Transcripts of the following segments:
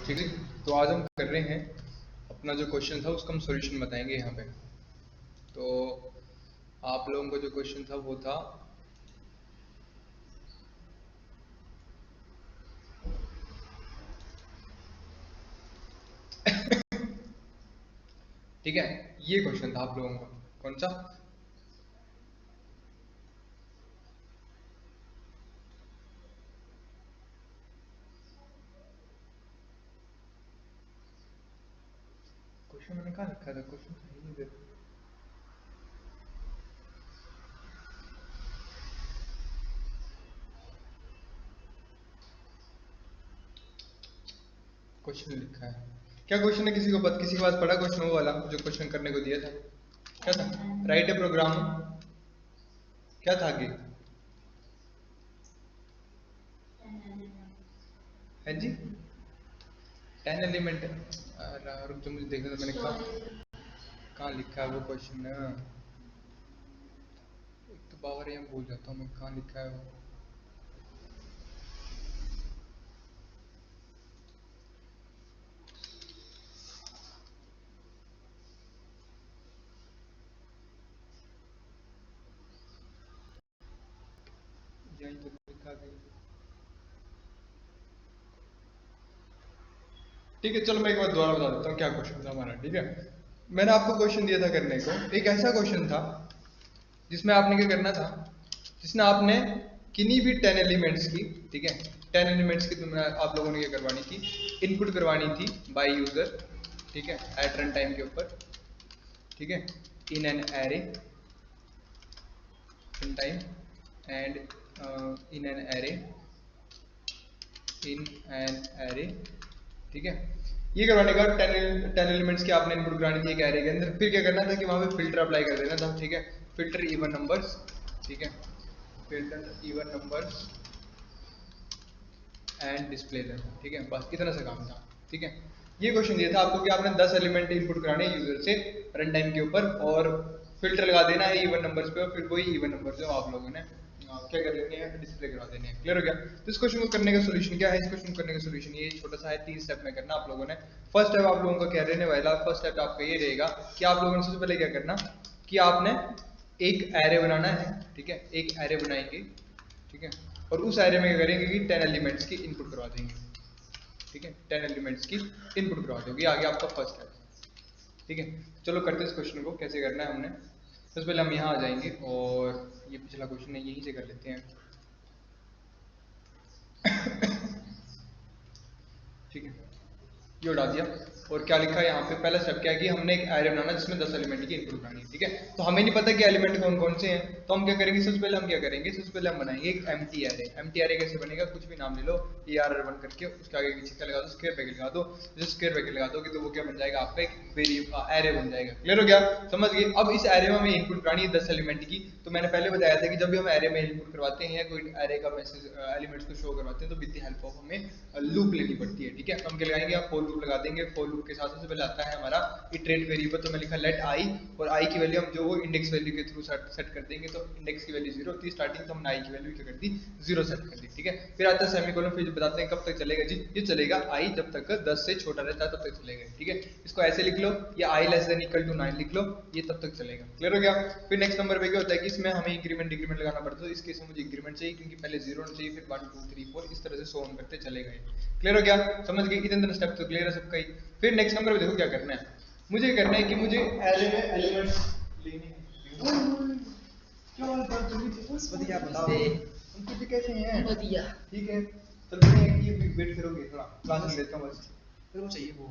ठीक है, तो आज हम कर रहे हैं अपना जो क्वेश्चन था उसका हम सॉल्यूशन बताएंगे यहाँ पे। तो आप लोगों का जो क्वेश्चन था वो था ठीक है, ये क्वेश्चन था आप लोगों का कौन सा? क्वेश्चन मैंने कहाँ लिखा था? क्वेश्चन था ही नहीं इधर। क्वेश्चन लिखा है क्या? क्वेश्चन है किसी के पास पढ़ा क्वेश्चन वो वाला जो क्वेश्चन करने को दिया था? क्या था? Right a programme. क्या था आगे? है जी, 10 एलिमेंट। रुक जो मुझे देखना था मैंने कहाँ लिखा है वो क्वेश्चन। एक तो बावर यहाँ भूल जाता हूँ मैं कहाँ लिखा है वो। यहीं तो लिखा गया। ठीक है, चलो मैं एक बार दोबारा बता देता हूँ क्या क्वेश्चन था हमारा। ठीक है, मैंने आपको क्वेश्चन दिया था करने को, एक ऐसा क्वेश्चन था जिसमें आपने क्या करना था, जिसमें आपने किन्हीं भी 10 एलिमेंट्स की, ठीक है, 10 एलिमेंट्स की तुमने आप लोगों ने क्या करवानी थी, इनपुट करवानी थी बाय यूजर, ठीक है, एट रन टाइम के ऊपर, ठीक है, in an array in time and in an array in an array, ठीक है। ये करवाने का 10 एलिमेंट्स की आपने इनपुट करानी थी एक एरे के अंदर। फिर क्या करना था कि वहां पे फिल्टर अप्लाई कर देना था, ठीक है, फिल्टर इवन नंबर्स, ठीक है, filter even numbers and display देना, ठीक है, बस इतना सा काम था। ठीक है, ये क्वेश्चन दिया था आपको कि आपने 10 एलिमेंट इनपुट कराने यूजर से रन टाइम के ऊपर और फिल्टर लगा देना है इवन नंबर्स पे, और फिर वही इवन नंबर जो आप लोगों ने क्या कर लेने हैं, डिस्प्ले करा देने हैं। क्लियर हो गया? तो इस क्वेश्चन को करने का सोल्यूशन क्या है? इस क्वेश्चन को करने का सोल्यूशन ये छोटा सा है, 3 स्टेप में करना आप लोगों ने। फर्स्ट स्टेप आप लोगों का क्या रहने वाला, फर्स्ट स्टेप आपका ये रहेगा कि आप लोगों ने सबसे पहले क्या करना कि आपने एक एरे बनाना है, ठीक है, एक एरे बनाएंगे, ठीक है, और उस एरे में क्या करेंगे कि 10 एलिमेंट्स की इनपुट करवा देंगे, ठीक है, 10 एलिमेंट्स की इनपुट करवा दोगे, आगे आपका फर्स्ट है। ठीक है, चलो करते हैं इस क्वेश्चन को कैसे करना है हमने। सबसे पहले हम यहाँ आ जाएंगे और ये पिछला क्वेश्चन है यहीं से कर लेते हैं। ठीक है, ये उड़ा दिया। और क्या लिखा है यहाँ पे, पहला स्टेप क्या है कि हमने एक एरे बनाना जिसमें 10 एलिमेंट की इनपुट बनानी है। ठीक है, तो हमें नहीं पता कि एलिमेंट कौन कौन से हैं, तो हम क्या करेंगे, सबसे पहले हम क्या करेंगे, सबसे पहले हम बनाएंगे एक एम्प्टी एरे। एम्प्टी एरे कैसे बनेगा, कुछ भी नाम ले लो, ER1 करके उसके आगे पीछे क्या लगा दो, स्क्वायर ब्रैकेट लगा दो। जैसे स्क्वायर ब्रैकेट लगा दोगे तो वो क्या बन जाएगा, आपका एक वेरिएबल एरे बन जाएगा। क्लियर हो गया? समझ गए? अब इस एरे में हमें इनपुट करानी है 10 एलिमेंट की। तो मैंने पहले बताया था कि जब भी हम एरे में इनपुट करवाते हैं या कोई एरे का मैसेज एलिमेंट्स को शो करवाते हैं तो विद द हेल्प ऑफ हमें लूप लेनी पड़ती है। ठीक है, तो हम क्या लगाएंगे, आप फॉर लूप लगा देंगे। फॉर लूप के साथ सबसे पहले आता है हमारा इटरेट वेरिएबल, तो मैं लिखा लेट आई, और आई की वैल्यू हम जो वो इंडेक्स वैल्यू के थ्रू सेट कर देंगे, तो इंडेक्स की वैल्यू 0 होती है स्टार्टिंग, तो हमने आई की वैल्यू क्या कर दी, 0 सेट कर दी। ठीक है, फिर आता है सेमीकोलन, फिर बताते हैं कब तक चलेगा जी, ये चलेगा आई जब तक 10 से छोटा रहता है तब तक चलेगा। ठीक है, इसको ऐसे लिख लो, या आई लेस देन इक्वल टू 9 लिख लो, ये तब तक चलेगा। क्लियर हो गया? फिर नेक्स्ट नंबर पे क्या होता है कि इसमें हमें इंक्रीमेंट डिक्रीमेंट लगाना पड़ता है, तो इस केस में मुझे इंक्रीमेंट चाहिए क्योंकि पहले 0 होना चाहिए, फिर 1 2 3 4 इस तरह से सो ऑन करते चले गए। क्लियर हो गया? समझ गए? इतने स्टेप तो क्लियर है सबका ही। फिर नेक्स्ट नंबर पे देखो क्या करना है, मुझे करना है कि मुझे एरे में एलिमेंट्स लेने हैं। क्या हाल चाल तुम्हारी? बस बढ़िया, बताओ उनकी भी कैसे हैं? बढ़िया। ठीक है, चलते हैं कि वेट करोगे थोड़ा, क्लास ले लेता हूं बस। मेरे को चाहिए वो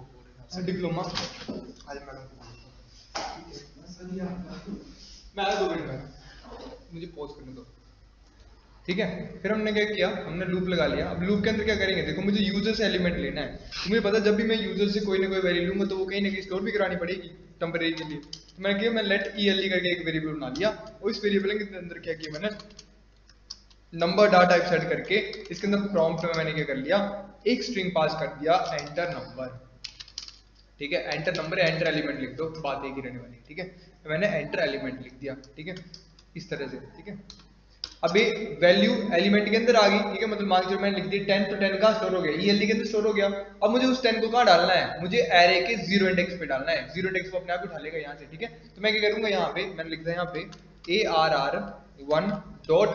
डिप्लोमा आज मैडम को बोलता हूं। ठीक है, बस बढ़िया। मैं आ 2 मिनट में, मुझे पॉज करने दो। ठीक है, फिर हमने क्या किया, हमने लूप लगा लिया। अब लूप के अंदर क्या करेंगे, देखो मुझे यूजर से एलिमेंट लेना है, तो मुझे पता जब भी मैं यूजर से कोई ना कोई वैल्यू लूंगा तो वो कहीं ना कहीं स्टोर भी करानी पड़ेगी टेम्परेरी के लिए। तो मैंने किया, मैं लेट ELE करके एक वेरिएबल बना लिया, और इस वेरिएबल के अंदर क्या किया मैंने, नंबर डाटा टाइप सेट करके इसके अंदर प्रॉम्प्ट में मैंने क्या कर लिया, एक स्ट्रिंग पास कर दिया, एंटर नंबर। ठीक है, एंटर नंबर या एंटर एलिमेंट लिख दो, बात एक ही रहने वाली। ठीक है, तो मैंने एंटर एलिमेंट लिख दिया। ठीक है, इस तरह से। ठीक है, अब ये वैल्यू एलिमेंट के अंदर आ गई, ठीक है, मतलब मान लीजिए मैंने लिख दी 10, तो 10 कहाँ स्टोर हो गया, ELD के अंदर स्टोर हो गया। अब मुझे उस 10 को कहाँ डालना है, मुझे एरे के 0 इंडेक्स पे डालना है, 0 इंडेक्स को अपने आप उठा लेगा यहाँ से, ठीक है। तो मैं क्या करूंगा, यहाँ पे मैंने लिख दिया यहाँ पे ARR1 डॉट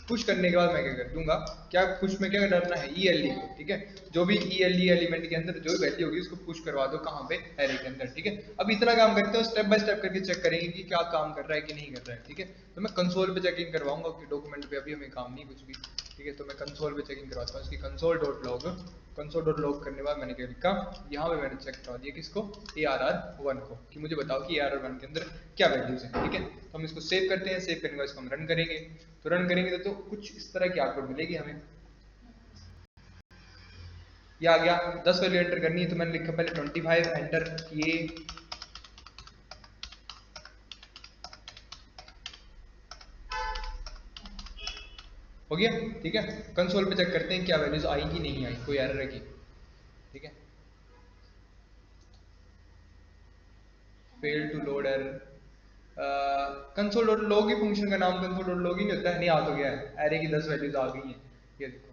पुश करने के बाद मैं क्या कर दूंगा, क्या पुश में क्या डालना है, ELD को, ठीक है। जो भी ELD एलिमेंट के अंदर जो वैल्यू होगी उसको पुश करवा दो कहाँ पे, एरे के अंदर, ठीक है। अब इतना काम करते हैं, स्टेप बाय स्टेप करके चेक करेंगे कि क्या काम कर रहा है कि नहीं कर रहा है, ठीक है। तो मैं कंसोल पे चेकिंग करवाऊंगा कि डॉक्यूमेंट पे अभी हमें काम नहीं कुछ भी, ठीक है। तो मैं कंसोल पे चेकिंग करवाता हूँ इसकी, कंसोल.log करने के बाद मैंने क्या लिखा, यहाँ पे मैंने चेक करवा दिया किसको, ARR1 को, कि मुझे बताओ कि ARR1 के अंदर क्या वैल्यूज है, ठीक है। तो हम इसको सेव करते हैं, सेव करने के बाद इसको हम रन करेंगे, तो रन करेंगे तो कुछ इस तरह की आउटपुट मिलेगी हमें। ये आ गया, 10 वैल्यू एंटर करनी है, तो मैंने लिखा पहले 25 एंटर किए, हो गया, ठीक है। कंसोल पे चेक करते हैं क्या वैल्यूज आई कि नहीं आई, कोई एरर है कि, ठीक है। Fail to load error, console.log की फंक्शन का नाम console.log ही नहीं होता है, नहीं आ तो गया है, एरे की 10 वैल्यूज आ गई हैं, ये देखो,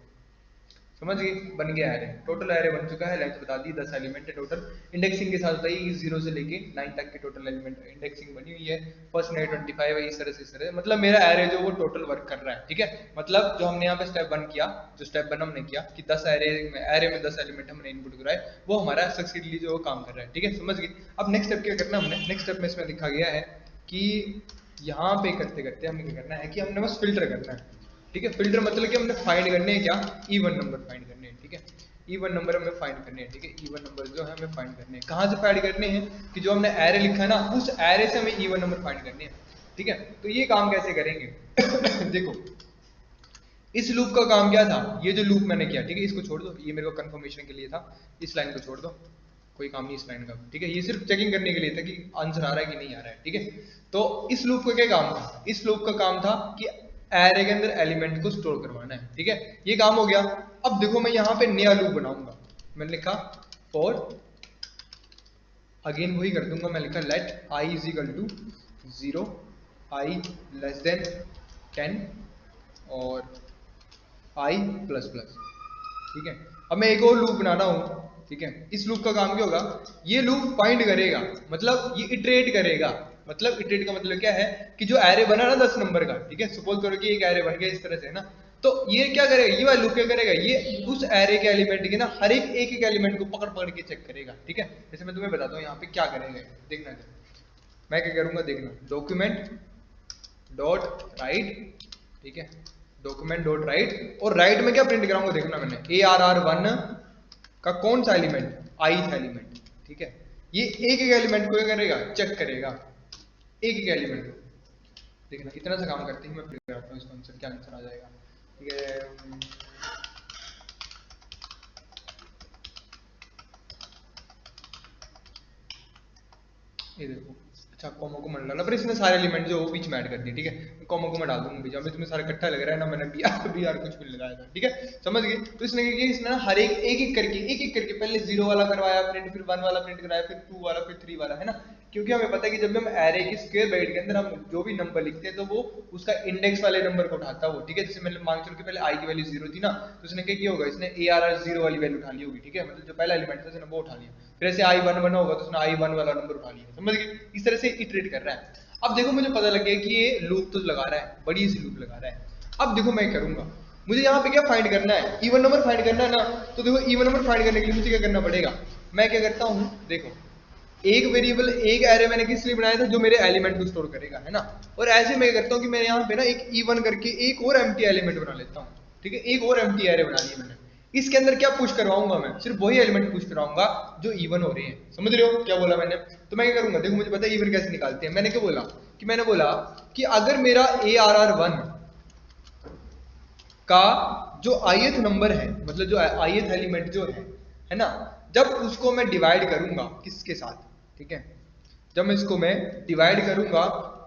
समझ गई, बन गया एरे, टोटल एरे बन चुका है, लेंथ बता दी 10 एलिमेंट है टोटल, इंडेक्सिंग के साथ बताइए 0 से लेके 9 तक की टोटल एलिमेंट इंडेक्सिंग बनी हुई है, फर्स्ट नेट 25 है, इस तरह से, इस तरह, मतलब मेरा एरे जो वो टोटल वर्क कर रहा है, ठीक है। मतलब जो हमने यहाँ पे स्टेप 1 किया, जो स्टेप 1 हमने किया कि 10 एरे में 10 एलिमेंट हमने इनपुट कराए, वो हमारा सक्सेसफुली जो काम कर रहा है, ठीक है, समझ गई। अब नेक्स्ट स्टेप क्या करना हमने, नेक्स्ट स्टेप में इसमें लिखा गया है कि यहाँ पे करते करते हमें क्या करना है कि हमने बस फिल्टर करना है, ठीक है। फिल्टर मतलब कि हमने फाइंड करने हैं क्या, इवन नंबर फाइंड करने हैं, ठीक है। इवन नंबर हमें फाइंड करने हैं, ठीक है। इवन नंबर जो है हमें फाइंड करने हैं, कहाँ से फाइंड करने हैं, कि जो हमने एरे लिखा है ना, उस एरे से हमें इवन नंबर फाइंड करने हैं, ठीक है। तो ये काम कैसे करेंगे देखो, इस लूप का काम क्या था, ये जो लूप मैंने किया, ठीक है, इसको छोड़ दो, ये मेरे को कंफर्मेशन के लिए था, इस लाइन को छोड़ दो, कोई काम नहीं इस लाइन का, ठीक है। ये सिर्फ चेकिंग करने के लिए था कि आंसर आ रहा है कि नहीं आ रहा है, ठीक है। तो इस लूप का क्या काम था, इस लूप का काम था कि एरे के अंदर एलिमेंट को स्टोर करवाना है, ठीक है, ये काम हो गया। अब देखो मैं यहाँ पे नया लूप बनाऊंगा, मैंने लिखा फॉर, अगेन वही कर दूंगा, मैं लिखा let i is equal to 0, i less than 10 और i प्लस प्लस, ठीक है। अब मैं एक और लूप बनाना हूं, ठीक है। इस लूप का काम क्या होगा, ये लूप फाइंड करेगा, मतलब ये इटरेट करेगा, मतलब इटरेट का मतलब क्या है कि जो एरे बना ना 10 नंबर का, ठीक है, सपोज करो कि एक एरे बन गया इस तरह से, है ना, तो ये क्या करेगा, ये वाला लूप क्या करेगा, ये उस एरे के एलिमेंट के ना हर एक एलिमेंट को पकड़ पकड़ के चेक करेगा, ठीक है। जैसे मैं तुम्हें बताता हूँ यहाँ पे क्या करेंगे, देखना जरा मैं क्या करूंगा, देखना, डॉक्यूमेंट डॉट राइट, ठीक है, डॉक्यूमेंट डॉट राइट, और राइट में क्या प्रिंट कराऊंगा, देखना मैंने ARR1 का कौन सा एलिमेंट, ith एलिमेंट, ठीक है। ये एक एक एलिमेंट को क्या करेगा, चेक करेगा, एक एक एलिमेंट को, देखना इतना सा काम करते ही मैं प्रिंट कराता हूँ इसका आंसर, क्या आंसर आ जाएगा, ठीक है। ये देखो, अच्छा कॉमा को मैं डाला, पर इसने सारे एलिमेंट जो बीच में ऐड कर दिए, ठीक है। कॉमा को मैं डाल दूंगा बीच में, तुम्हें सारा इकट्ठा लग रहा है ना, मैंने बी आर कुछ भी लगाया था, ठीक है, समझ गए। तो इसने क्या किया, इसने ना हर एक करके पहले 0 वाला करवाया प्रिंट, फिर 1 वाला प्रिंट कराया, फिर 2 वाला, फिर 3 वाला, है ना। क्योंकि हमें पता है कि जब भी हम एरे की स्क्वायर ब्रैकेट के अंदर हम जो भी नंबर लिखते हैं तो वो उसका इंडेक्स वाले नंबर को उठाता है वो, ठीक है। जैसे मैंने मान चलो कि पहले i की वैल्यू 0 थी ना, तो उसने क्या किया होगा, इसने ARR0 वाली वैल्यू उठा ली होगी, ठीक है, मतलब जो पहला एलिमेंट था उसने वो उठा लिया, फिर ऐसे i1 बना होगा तो उसने i1 वाला नंबर उठा लिया, समझ गए, इस तरह से इटरेट कर रहा है। अब देखो मुझे पता लग गया कि ये लूप तो लगा रहा है, बड़ी सी लूप लगा रहा है। अब देखो मैं करूंगा, मुझे यहाँ पे क्या फाइंड करना है, इवन नंबर फाइंड करना है ना, तो देखो इवन नंबर फाइंड करने के लिए मुझे क्या करना पड़ेगा, मैं क्या करता हूँ, देखो एक वेरिएबल, एक एरे मैंने किस लिए बनाया था, जो मेरे एलिमेंट को स्टोर करेगा, है ना। और ऐसे मैं करता हूँ कि मैं यहाँ पे ना एक इवन करके एक और एम्प्टी एलिमेंट बना लेता हूँ, ठीक है, एक और एम्प्टी एरे बना लिया मैंने, इसके अंदर क्या पुश करवाऊंगा, मैं सिर्फ वही एलिमेंट पुश कराऊंगा जो इवन हो रहे हैं, समझ रहे हो क्या बोला मैंने। तो मैं क्या करूंगा, देखो मुझे पता है इवन कैसे निकालते हैं, मैंने क्या बोला कि मैंने बोला कि अगर मेरा ARR1 का जो ith नंबर है, मतलब जो ith एलिमेंट जो है ना, जब उसको मैं डिवाइड करूंगा किसके साथ, ठीक है, जब मैं इसको मैं डिवाइड करूंगा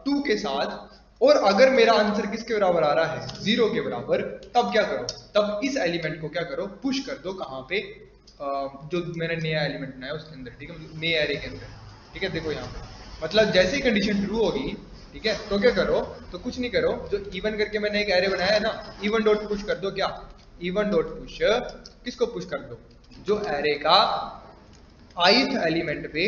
2 के साथ, और अगर मेरा आंसर किसके बराबर आ रहा है, 0 के बराबर, तब क्या करो, तब इस एलिमेंट को क्या करो, पुश कर दो कहाँ पे, जो मैंने नया एलिमेंट बनाया उसके अंदर, ठीक है, नए एरे के अंदर, ठीक है। देखो यहाँ पे मतलब जैसे ही कंडीशन ट्रू होगी ठीक है। तो क्या करो, तो कुछ नहीं करो, जो इवन करके मैंने एक एरे बनाया है ना, इवन डॉट पुश कर दो। क्या इवन डॉट पुश, किसको पुश कर दो, जो एरे का ith एलिमेंट पे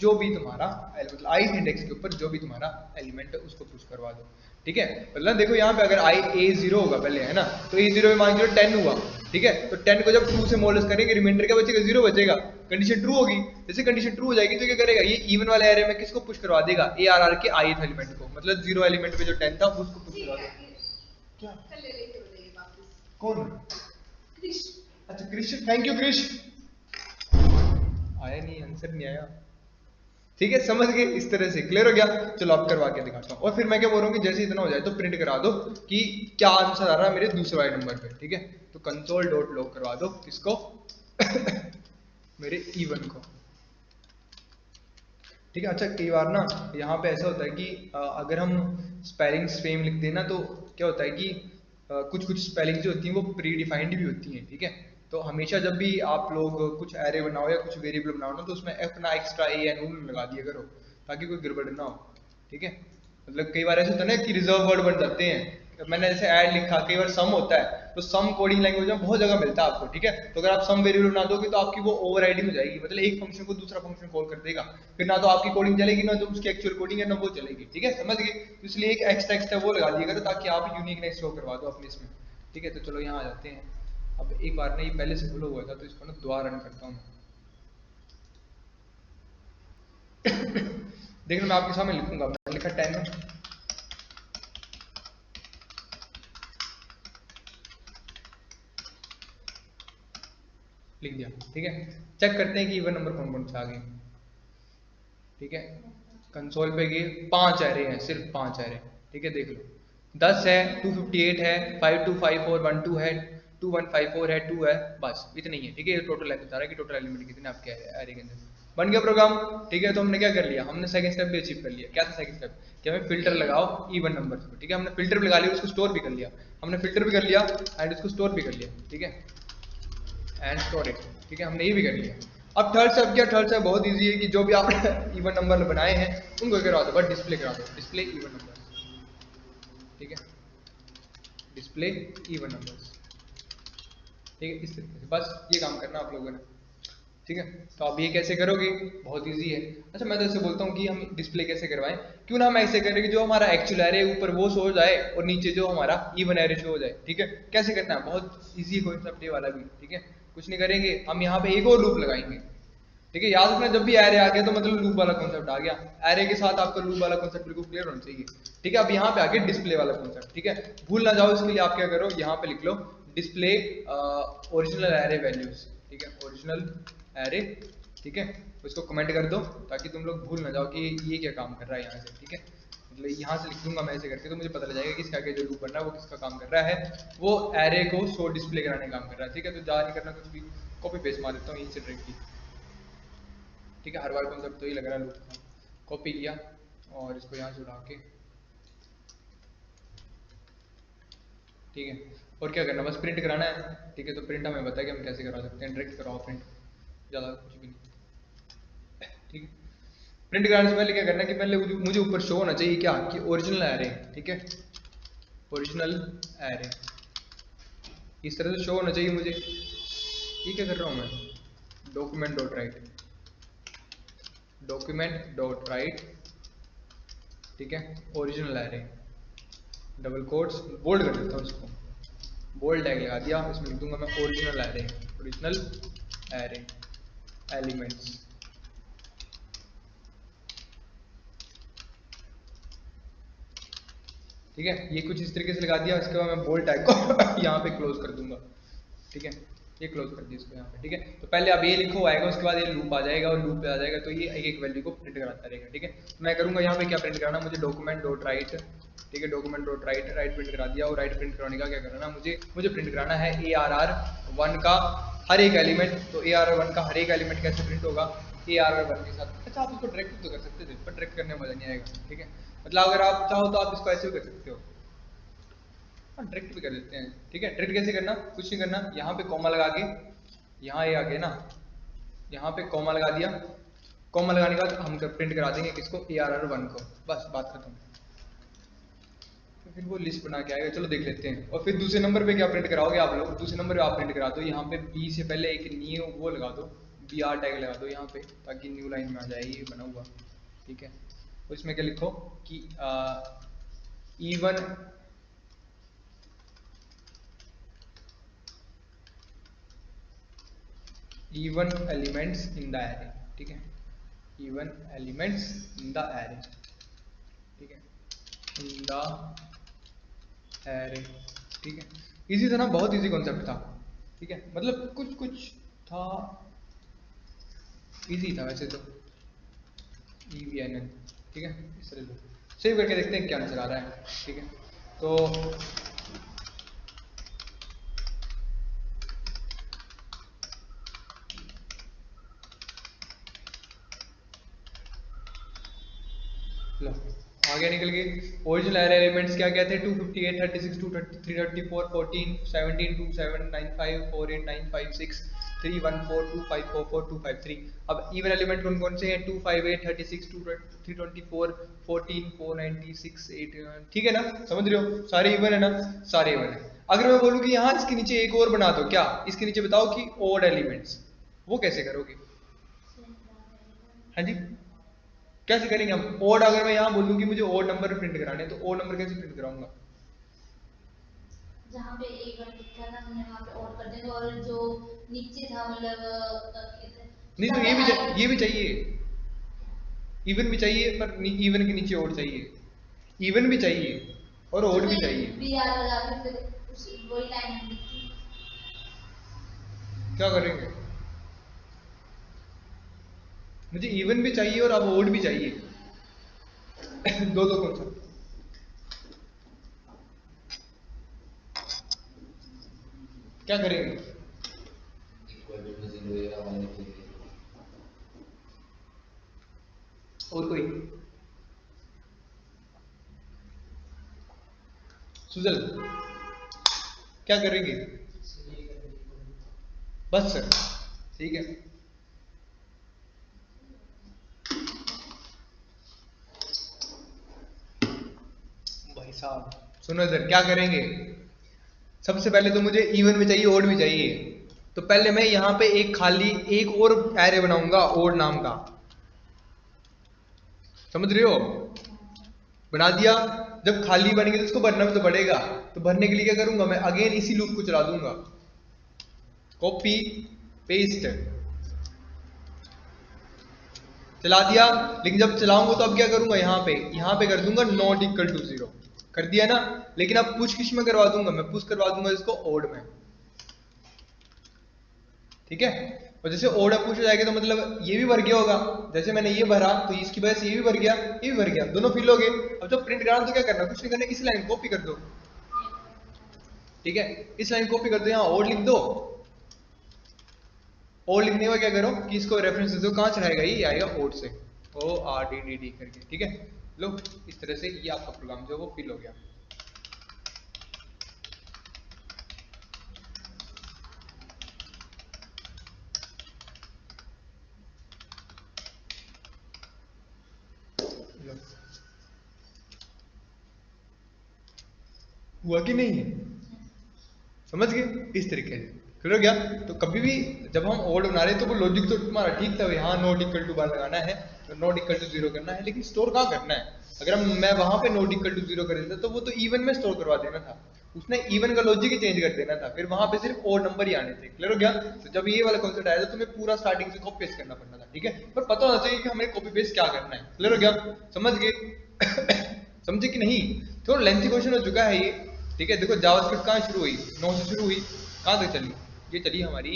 जो भी तुम्हारा मतलब ith इंडेक्स के ऊपर जो भी तुम्हारा एलिमेंट है उसको पुश करवा दो। ठीक है, मतलब देखो यहाँ पे अगर आई ए 0 होगा पहले, है ना, तो ए 0 में मान लो 10 हुआ। ठीक है, तो 10 को जब 2 से मॉडुलस करेंगे, रिमाइंडर क्या बचेगा, 0 बचेगा, कंडीशन ट्रू होगी। जैसे कंडीशन ट्रू हो जाएगी तो क्या करेगा, ये इवन वाले एरे में किसको पुश करवा देगा, ए आर आर के ith एलिमेंट को, मतलब 0 एलिमेंट पे जो 10 था उसको पुश करवा देगा। क्या कौन, अच्छा क्रिश, थैंक यू क्रिश, आया नहीं, आंसर नहीं आया। ठीक है, समझ गए, इस तरह से क्लियर हो गया। चलो अब करवा के दिखाता हूँ, और फिर मैं क्या बोल रहा हूँ कि जैसे इतना हो जाए तो प्रिंट करा दो कि क्या आंसर आ रहा है मेरे दूसरे वाले नंबर पे। ठीक है, तो कंसोल डॉट लॉग करवा दो किसको मेरे इवन को। ठीक है, अच्छा कई बार ना यहाँ पे ऐसा होता है कि अगर हम स्पेलिंग सेम लिखते हैं ना, तो क्या होता है कि कुछ कुछ स्पेलिंग जो होती हैं वो प्री डिफाइंड भी होती हैं। ठीक है, तो हमेशा जब भी आप लोग कुछ एरे बनाओ या कुछ वेरिएबल बनाओ ना, तो उसमें अपना एक्स्ट्रा ए एन ऊ लगा दिया करो ताकि कोई गड़बड़ ना हो। ठीक है, मतलब कई बार ऐसा होता है ना कि रिजर्व वर्ड बन जाते हैं। मैंने जैसे ऐड लिखा, कई बार सम होता है, तो सम कोडिंग लैंग्वेज में बहुत जगह मिलता है आपको। ठीक है, तो अगर आप सम वेरिएबल बना दोगे तो आपकी वो ओवरराइडिंग हो जाएगी, मतलब एक फंक्शन को दूसरा फंक्शन कॉल कर देगा, फिर ना तो आपकी कोडिंग चलेगी ना जो उसकी एक्चुअल कोडिंग है ना वो चलेगी। ठीक है, समझ गए, तो इसलिए एक एक्स्ट्रा एक्स्ट्रा वो लगा दिया करो ताकि आप यूनिकनेस शो करवा दो अपने इसमें। ठीक है, तो चलो यहाँ आ जाते हैं। अब एक बार ना ये पहले से खुला हुआ था तो इसको ना दोबारा रन करता हूँ। देखना मैं आपके सामने लिखूंगा, मैंने लिखा 10, लिख दिया। ठीक है, चेक करते हैं कि इवन नंबर कौन कौन से आ गए। ठीक है, कंसोल पे गए, 5 एरे हैं, सिर्फ 5 एरे। ठीक है, देख लो, 10 है, 258 है, 5254 12 है, 2154 है, 2 है, बस इतने ही है। ठीक है, ये टोटल बता रहा है कि टोटल एलिमेंट कितने आपके एरे के अंदर। बन गया प्रोग्राम। ठीक है, तो हमने क्या कर लिया, हमने सेकंड स्टेप भी अचीव कर लिया। क्या था सेकंड स्टेप, कि हमें फिल्टर लगाओ इवन नंबर्स को। ठीक है, हमने फिल्टर भी लगा लिया, उसको स्टोर भी कर लिया, हमने फिल्टर भी कर लिया एंड उसको स्टोर भी कर लिया। ठीक है, एंड स्टोर इट। ठीक है, हमने ये भी कर लिया। अब थर्ड स्टेप क्या, थर्ड स्टेप बहुत इजी है कि जो भी आपने इवन नंबर बनाए हैं उनको करा दो, बस डिस्प्ले करा दो, डिस्प्ले इवन नंबर। ठीक है, डिस्प्ले इवन नंबर्स। ठीक है, इस तरीके से बस ये काम करना आप लोगों ने। ठीक है, तो आप ये कैसे करोगे, बहुत इजी है। अच्छा मैं तो ऐसे बोलता हूँ कि हम डिस्प्ले कैसे करवाएं, क्यों ना हम ऐसे करें कि जो हमारा एक्चुअल एरे ऊपर वो शो हो जाए और नीचे जो हमारा इवन एरे शो हो जाए। ठीक है, कैसे करना है, बहुत इजी कॉन्सेप्ट ये वाला भी। ठीक है, कुछ नहीं करेंगे, हम यहाँ पे एक और लूप लगाएंगे। ठीक है, याद रखना जब भी एरे आ गया तो मतलब लूप वाला कॉन्सेप्ट आ गया, एरे के साथ आपका लूप वाला कॉन्सेप्ट बिल्कुल क्लियर होना चाहिए। ठीक है, अब यहाँ पे आ गया डिस्प्ले वाला कॉन्सेप्ट। ठीक है, भूल ना जाओ, इसके लिए आप क्या करो, यहाँ पे लिख लो डिस्प्ले ओरिजिनल एरे वैल्यूज। ठीक है, ओरिजिनल एरे। ठीक है, उसको कमेंट कर दो ताकि तुम लोग भूल ना जाओ कि ये क्या काम कर रहा है यहाँ से। ठीक है, मतलब यहाँ से लिख दूंगा मैं ऐसे करके, तो मुझे पता लग जाएगा कि इसका आगे जो लूप बन रहा है वो किसका काम कर रहा है, वो एरे को शो डिस्प्ले कराने का काम कर रहा है। ठीक है, तो जा नहीं करना कुछ भी, कॉपी पेस्ट मार देता हूँ यहीं से डायरेक्टली। ठीक है, हर बार कॉन्सेप्ट तो ही लग रहा है लूप का, कॉपी किया और इसको यहाँ से उठा के। ठीक है, और क्या करना, बस प्रिंट कराना है। ठीक है, तो प्रिंट हमें बताया कि हम कैसे करा सकते हैं, डायरेक्ट कराओ प्रिंट, ज़्यादा कुछ भी नहीं। ठीक है, प्रिंट कराने से पहले क्या करना है कि पहले मुझे ऊपर शो होना चाहिए क्या, कि ओरिजिनल एरे। ठीक है, ओरिजिनल एरे इस तरह से शो होना चाहिए मुझे। ये क्या कर रहा हूँ मैं, document dot write, document dot write. ठीक है, original array, double quotes, bold कर देता हूँ इसको, बोल्ड टैग लगा दिया, इसमें लिख दूंगा मैं original array, original array elements. ठीक है, ये कुछ इस तरीके से लगा दिया, इसके बाद मैं बोल्ड टैग को यहाँ पे क्लोज कर दूंगा। ठीक है, ये क्लोज कर दिया इसको यहाँ पे। ठीक है, तो पहले आप ये लिखो आएगा, उसके बाद ये लूप आ जाएगा और लूप पे आ जाएगा, तो ये एक एक वैल्यू को प्रिंट कराता रहेगा। ठीक है, तो मैं करूंगा यहाँ पे क्या प्रिंट कराना, मुझे डॉक्यूमेंट डॉट राइट। ठीक है, document dot right, right print करा दिया, और राइट प्रिंट कराने का क्या कराना, मुझे प्रिंट कराना है ARR1 का हर एक एलिमेंट। तो ARR1 का हर एक एलिमेंट कैसे प्रिंट होगा, ARR1 के साथ। अच्छा आप इसको डायरेक्ट तो कर सकते थे, पर डायरेक्ट करने में मजा नहीं आएगा। ठीक है, मतलब अगर आप चाहो तो आप इसको ऐसे भी कर सकते हो, डायरेक्ट भी कर देते हैं। ठीक है, डायरेक्ट कैसे करना, कुछ नहीं करना, यहाँ पे कॉमा लगा के, यहाँ ये आ गया ना, यहाँ पे कॉमा लगा दिया, कॉमा लगाने के बाद हम प्रिंट करा देंगे किसको, ARR1 को, बस बात खत्म। तो फिर वो लिस्ट बना के आएगा। चलो देख लेते हैं। और फिर दूसरे नंबर पे क्या प्रिंट कराओगे आप लोग? दूसरे नंबर पे आप प्रिंट करा दो यहाँ पे बी से पहले एक न्यू वो लगा दो, बी आर टैग लगा दो यहाँ पे, ताकि न्यू लाइन में आ जाए ये बना हुआ। ठीक है, तो इसमें क्या लिखो कि even elements in the array। ठीक है, even elements in the array। ठीक है, in the array। ठीक है, इजी था ना, बहुत इजी कॉन्सेप्ट था। ठीक है, मतलब कुछ कुछ था, इजी था वैसे तो। EVNN। ठीक है, इस तरह से सेव करके देखते हैं क्या आंसर आ रहा है। ठीक है, तो लो आगे निकल गए। ओरिजिनल एरे एलिमेंट्स क्या क्या थे? 258, 36, 233, 34, 14, 17, 27, 95, 48, 956, 314, 2544, 253। अब इवन एलिमेंट कौन कौन से हैं? 258, 36, 324, 14, 496, 8। ठीक है ना, समझ रहे हो? सारे इवन है ना, सारे इवन है। अगर मैं बोलूँ कि यहाँ इसके नीचे एक और बना दो, क्या इसके नीचे बताओ कि ओड एलिमेंट्स, वो कैसे करोगे? हाँ जी, कैसे करेंगे हम? ओड अगर मैं यहाँ बोलूँ कि मुझे ओड नंबर प्रिंट कराने, तो ओड नंबर कैसे प्रिंट कराऊंगा? जहाँ पे एक बार लिखा था हमने वहाँ पे ओड कर देंगे, और जो नीचे था मतलब नहीं तो ये भी चाहिए, इवन भी चाहिए, पर इवन के नीचे ओड चाहिए, इवन भी चाहिए और ओड भी चाहिए। बी आर लगा के फिर वही लाइन हम लिखी। क्या करेंगे? मुझे इवन भी चाहिए और अब ओड भी चाहिए। दो दो कौन सा? क्या करेंगे? और कोई सुजल क्या करेंगे? बस सर, ठीक है। भाई साहब सुनो इधर, क्या करेंगे? सबसे पहले तो मुझे इवन भी चाहिए, ओड भी चाहिए। तो पहले मैं यहाँ पे एक खाली एक और एरे बनाऊंगा ओड नाम का, समझ रहे हो? बना दिया। जब खाली बन गया तो उसको भरना भी तो पड़ेगा, तो भरने के लिए क्या करूंगा मैं? अगेन इसी लूप को चला दूंगा, कॉपी पेस्ट चला दिया। लेकिन जब चलाऊंगा तो अब क्या करूंगा? यहाँ पे कर दूंगा नॉट इक्वल टू 0, कर दिया ना। लेकिन अब पुश किस में करवा दूंगा? मैं पुश करवा दूंगा इसको ओड में। ठीक है, और जैसे ओड पुश हो जाएगा तो मतलब ये भी भर गया होगा, जैसे मैंने ये भरा तो इसकी वजह से ये भी भर गया, ये भी भर गया, दोनों फिल हो गए। अब जब प्रिंट कराना तो क्या करना? कुछ नहीं करना, इस लाइन कॉपी कर दो। ठीक है, इस लाइन कॉपी कर दो, यहाँ ओड लिख दो। ओड लिखने का क्या करो कि इसको रेफरेंस दे दो, कहाँ चढ़ाएगा? ये आएगा ओड से, ORDDD करके। ठीक है, लो इस तरह से ये आपका प्रोग्राम जो है वो फिल हो गया। हुआ कि नहीं है? समझ गए? इस तरीके से क्लियर हो गया। तो कभी भी जब हम ओड बना रहे तो वो लॉजिक तो तुम्हारा ठीक था, यहाँ नॉट इक्वल टू 1 लगाना है, तो नॉट इक्वल टू 0 करना है, लेकिन स्टोर कहाँ करना है? अगर मैं वहां पे नॉट इक्वल टू 0 कर देता तो वो तो इवन में स्टोर करवा देना था, उसने इवन का लॉजिक ही चेंज कर देना था, फिर वहां पे सिर्फ ओड नंबर ही आने थे। क्लियर हो गया? तो जब ये वाला कॉन्सेप्ट आया तो तुम्हें पूरा स्टार्टिंग से कॉपी पेस्ट करना पड़ता था। ठीक है, पर पता होना चाहिए कि हमें कॉपी पेस्ट क्या करना है। क्लियर हो गया? समझ गए? समझे कि नहीं? थोड़ा लेंथी क्वेश्चन हो चुका है ये। ठीक है, देखो जावास्क्रिप्ट कहाँ शुरू हुई? 9 से शुरू हुई, कहाँ तक चली? ये चली हमारी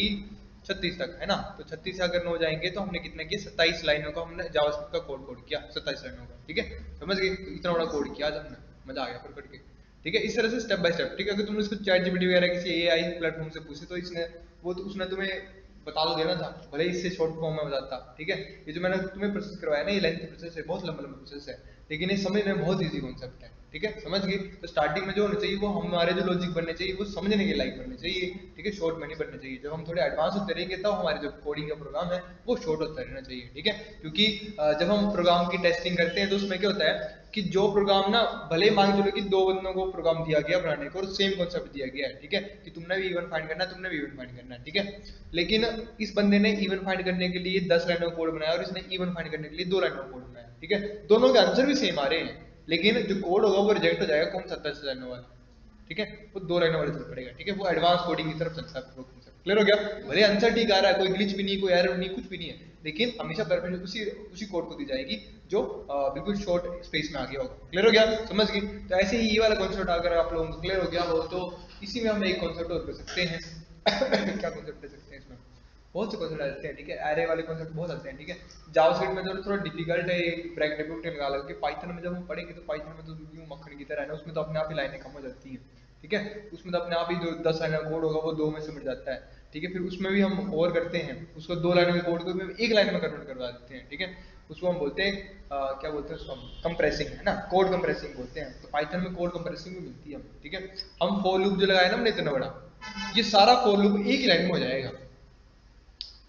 36 तक, है ना? तो 36 से अगर 9 जाएंगे तो हमने कितना किया? 27 लाइनों का हमने जावास्क्रिप्ट का कोड किया, 27 लाइनों का। ठीक है, समझ गए? तो इतना बड़ा कोड किया आज हमने, मजा आ गया पढ़ पढ़ के। ठीक है, इस तरह से स्टेप बाय स्टेप। ठीक है, अगर तुमने इसको चैट जीपीटी वगैरह किसी एआई प्लेटफॉर्म से पूछे तो इसने वो तो उसने तुम्हें बता दो देना था, भले ही इससे शॉर्ट फॉर्म में बताता। ठीक है, ये जो मैंने तुम्हें प्रोसेस करवाया ना, ये लेंथी प्रोसेस है, बहुत लंबा लंबा प्रोसेस है, लेकिन ये समझने में बहुत ईजी कॉन्सेप्ट है। ठीक है, समझ गए। तो स्टार्टिंग में जो होना चाहिए वो हमारे जो लॉजिक बनने चाहिए वो समझने के लायक बनने चाहिए, ठीक है, शॉर्ट में नहीं बनने चाहिए। जब हम थोड़े एडवांस होते रहेंगे तब हमारे जो कोडिंग का प्रोग्राम है वो शॉर्ट होता रहना चाहिए, ठीक है। क्योंकि जब हम प्रोग्राम की टेस्टिंग करते हैं तो उसमें क्या होता है कि जो प्रोग्राम ना भले मान चलो कि दो बंदों को प्रोग्राम दिया गया बनाने को और सेम कॉन्सेप्ट दिया गया है, ठीक है, कि तुमने भी इवन फाइंड करना है, तुमने भी इवन फाइंड करना है, ठीक है। लेकिन इस बंदे ने इवन फाइंड करने के लिए 10 लाइनों का कोड बनाया और इसने इवन फाइंड करने के लिए 2 लाइनों का कोड बनाया, ठीक है। दोनों के आंसर भी सेम आ रहे हैं, लेकिन जो कोड होगा वो रिजेक्ट हो जाएगा, कौन सा 10 लाइनों वाला, ठीक है, वो 2 लाइनों वाले तरफ पड़ेगा, ठीक है। वो एडवांस कोडिंग की तरफ चलता है। क्लियर हो गया? भले आंसर ठीक आ रहा है, कोई ग्लिच भी नहीं, कोई एरर नहीं, कुछ भी नहीं है, लेकिन हमेशा परमिशन उसी कोड को दी जाएगी जो बिल्कुल शॉर्ट स्पेस में आ गया होगा। क्लियर हो गया? समझ गए? तो ऐसे ही ये वाला कॉन्सेप्ट अगर आप लोगों को क्लियर हो गया हो तो इसी में हम एक कॉन्सेप्ट और कर सकते हैं क्या कॉन्सेप्ट ले सकते हैं इसमें? बहुत से कॉन्सेप्ट आते हैं, ठीक है, एरे वाले कॉन्सेप्ट बहुत आते हैं, ठीक है। जावास्क्रिप्ट में जो थोड़ा डिफिकल्ट है ब्रैकेट लगा लगा के, पाइथन में जब हम पढ़ेंगे तो पाइथन में तो यूं मक्खन की तरह है ना, उसमें तो अपने आप ही लाइनें कम हो जाती हैं, ठीक है। उसमें तो अपने आप ही जो 10 लाइन का कोड होगा वो 2 में सिमट जाता है, ठीक है। फिर उसमें भी हम और करते हैं, उसको 2 लाइन में कोड को एक लाइन में कन्वर्ट करवा देते हैं, ठीक है। उसको हम बोलते हैं क्या बोलते हैं उसको हम कंप्रेसिंग, है ना, कोड कंप्रेसिंग बोलते हैं। तो पाइथन में कोड कंप्रेसिंग भी मिलती है, ठीक है। हम फॉर लूप जो लगाया ना हमने इतना बड़ा, ये सारा फॉर लूप एक ही लाइन में हो जाएगा,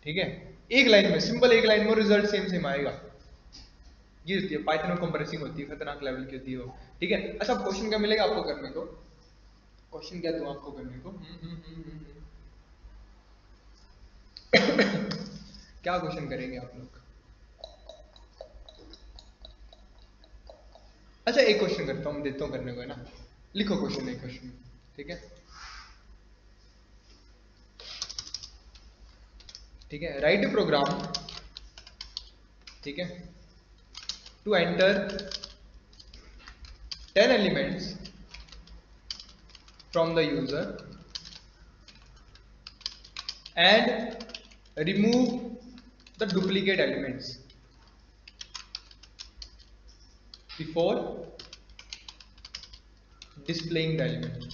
ठीक है, एक लाइन में, सिंपल एक लाइन में रिजल्ट सेम सेम आएगा। ये होती है पाइथन में कंप्रेसिंग होती है, खतरनाक लेवल की होती है वो, ठीक है। अच्छा, क्वेश्चन क्या मिलेगा आपको करने को? क्वेश्चन क्या दूं आपको करने को? क्या क्वेश्चन करेंगे आप लोग? अच्छा, एक क्वेश्चन करता हूँ, देता हूँ करने को, है ना। लिखो क्वेश्चन, एक क्वेश्चन, ठीक है, ठीक है। राइट ए प्रोग्राम, ठीक है, to enter 10 elements from the user and remove the duplicate elements before displaying the element,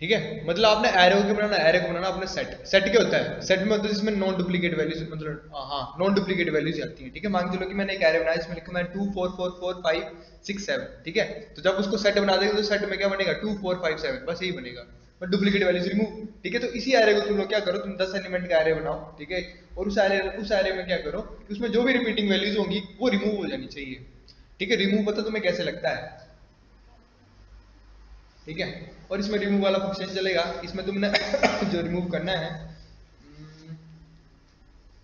ठीक है। मतलब आपने एरो को बनाना, एरे को बनाना आपने सेट क्या होता है? सेट में होता है जिसमें नॉन डुप्लीकेट वैल्यूज, मतलब हाँ नॉन डुप्लीकेट वैल्यूज आती हैं, ठीक है। मान चलो कि मैंने एक एरे बनाया, इसमें लिखा मैं 2 4 4 4 5 6 7, ठीक है। तो जब उसको सेट बना देंगे तो सेट में क्या बनेगा? 2 4 5 7, बस यही बनेगा, और डुप्लीकेट वैल्यूज रिमूव, ठीक है। तो इसी एरे को तुम लोग क्या करो, तुम 10 एलिमेंट का एरे बनाओ, ठीक है, और उस एरे में क्या करो कि उसमें जो भी रिपीटिंग वैल्यूज होंगी वो रिमूव हो जानी चाहिए, ठीक है। रिमूव पता तुम्हें कैसे लगता है? ठीक है, और इसमें रिमूव वाला फंक्शन चलेगा। इसमें तुमने जो रिमूव करना है,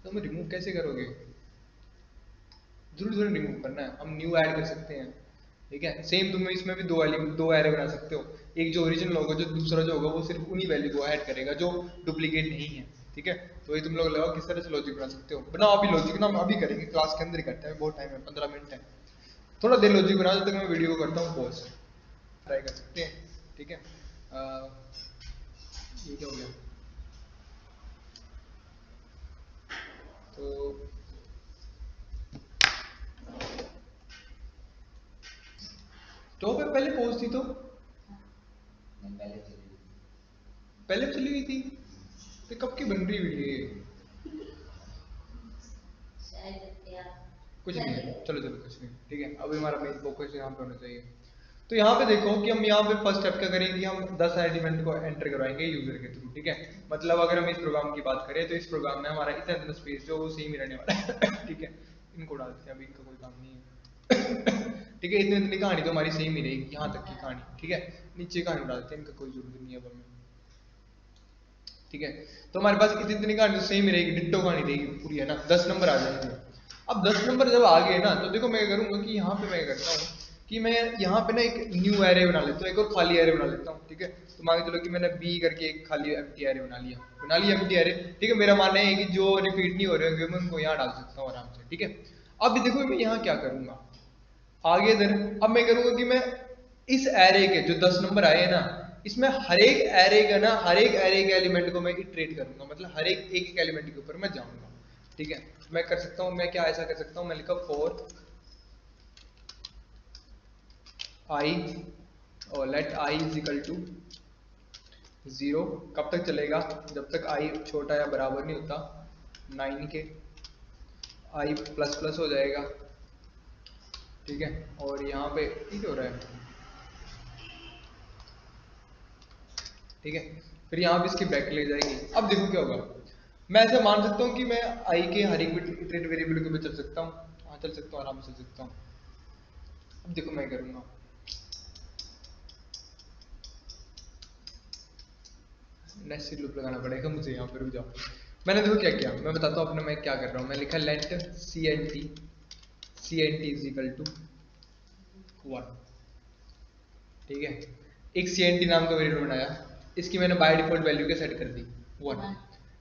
तुम रिमूव कैसे करोगे? जरूर जरूर रिमूव करना है, हम न्यू ऐड कर सकते हैं, ठीक है। सेम तुम इसमें भी दो एरे बना सकते हो, एक जो ओरिजिनल होगा, जो दूसरा जो होगा वो सिर्फ उन्हीं वैल्यू को ऐड करेगा जो डुप्लीकेट नहीं है, ठीक है। तो ये तुम लोग लगाओ किस तरह से लॉजिक बना सकते हो, बनाओ अभी लॉजिक ना, हम अभी करेंगे, क्लास के अंदर ही करते हैं, बहुत टाइम है, 15 मिनट है। थोड़ा देर लॉजिक बना, जब तक मैं वीडियो को करता हूँ पॉज, ट्राई कर सकते हैं, ठीक है। ये क्या हो गया? तो पे पहले पहुंच थी तो पहले चली गई थी, तो कब की बन रही हुई है? कुछ नहीं, चलो चलो कुछ नहीं, ठीक है। अभी हमारा मेन फोकस यहाँ पे होना चाहिए। तो यहाँ पे देखो कि हम यहाँ पे फर्स्ट स्टेप क्या करेंगे, हम 10 एलिमेंट को एंटर करवाएंगे यूजर के थ्रू, ठीक है। मतलब अगर हम इस प्रोग्राम की बात करें तो इस प्रोग्राम में हमारा इतना स्पेस जो वो सेम ही रहने वाला है ठीक है। इनको डालते हैं, अभी इनका कोई काम नहीं है ठीक है। इतनी इतनी कहानी तो हमारी सेम ही रहेगी, यहाँ तक की कहानी, ठीक है। नीचे कहानी डालते हैं, इनका कोई जरूरत नहीं है अब हमें, ठीक है। तो हमारे पास इतनी इतनी कहानी तो सेम ही रहेगी, डिट्टो कहानी रहेगी पूरी, है ना। 10 नंबर आ जाएंगे। अब 10 नंबर जब आ गए ना, तो देखो मैं करूंगा कि यहाँ पे मैं करता हूँ कि मैं यहाँ पे ना एक न्यू एरे बना लेता हूँ, एक और खाली एरे बना लेता हूँ, ठीक है। तो मान के चलो कि मैंने बी करके एक खाली एम्प्टी एरे बना लिया एम्प्टी एरे, ठीक है। मेरा मानना है कि जो रिपीट नहीं हो रहे होंगे मैं उनको यहाँ डाल सकता हूँ आराम से, ठीक है। अब देखो मैं यहाँ क्या करूंगा आगे इधर, अब मैं करूंगा कि मैं इस एरे के जो 10 नंबर आए हैं ना, इसमें हर एक एरे का ना, हर एक एरे के एलिमेंट को मैं इटरेट करूंगा, मतलब हर एक एक एलिमेंट के ऊपर मैं जाऊंगा, ठीक है। मैं कर सकता हूं, मैं क्या ऐसा कर सकता हूं, मैं लिखा फॉर आई और let I is equal to 0। कब तक चलेगा? जब तक आई छोटा या बराबर नहीं होता 9 के, आई प्लस प्लस हो जाएगा, ठीक है। और यहाँ पे ठीक हो रहा है, ठीक है। फिर यहाँ पे इसकी ब्रैकेट ले जाएगी। अब देखो क्या होगा, मैं ऐसे मान सकता हूँ कि मैं आई के हर एक इटरेट वेरिएबल के ऊपर चल सकता हूँ, हाँ चल सकता हूँ, आराम से चल सकता हूँ। अब देखो मैं करूँगा, नेक्स्ट लूप लगाना पड़ेगा मुझे यहाँ पे, रुक जाओ। मैंने देखो क्या किया, मैं बताता हूँ अपने मैं क्या कर रहा हूँ। मैं लिखा let C N T is equal to 1, ठीक है। एक सी एन टी नाम का वेरिएबल बनाया, इसकी मैंने बाय डिफॉल्ट वैल्यू क्या सेट कर दी 1,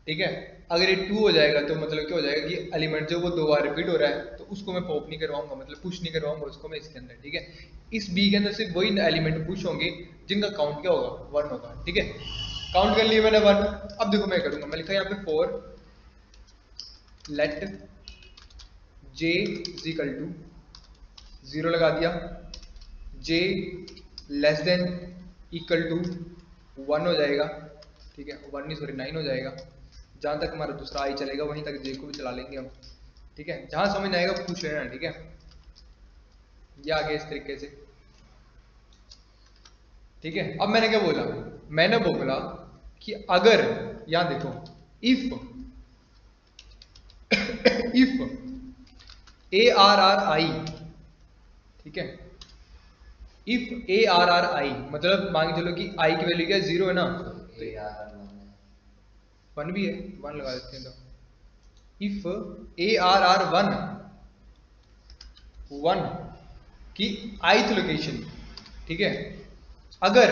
ठीक है। अगर ये 2 हो जाएगा तो मतलब क्या हो जाएगा कि एलिमेंट जो वो 2 बार रिपीट हो रहा है तो उसको मैं पॉप नहीं करवाऊंगा, मतलब पुश नहीं करवाऊंगा उसको मैं इसके अंदर, ठीक है। इस बी के अंदर सिर्फ वही एलिमेंट पुश होंगे जिनका काउंट क्या होगा 1 होगा, ठीक है। काउंट कर लिया मैंने 1। अब देखो मैं करूंगा, मैं लिखा यहाँ पे for let j is equal to 0 लगा दिया, j less than equal to 1 हो जाएगा, ठीक है। 1 नहीं सॉरी 9 हो जाएगा। जहां तक हमारा दूसरा आई चलेगा वहीं तक j को भी चला लेंगे हम, ठीक है। जहां समझ आएगा पूछ लेना, ठीक है। ये आगे इस तरीके से, ठीक है। अब मैंने क्या बोला, मैंने बोला कि अगर यहां देखो इफ ए आर आर आई, ठीक है। इफ ए आर आर आई मतलब मान के चलो कि आई की वैल्यू क्या है 0 है ना, तो ए आर आर 1 भी है, 1 लगा देते हैं। तो इफ ए आर आर 1 की ith लोकेशन, ठीक है, अगर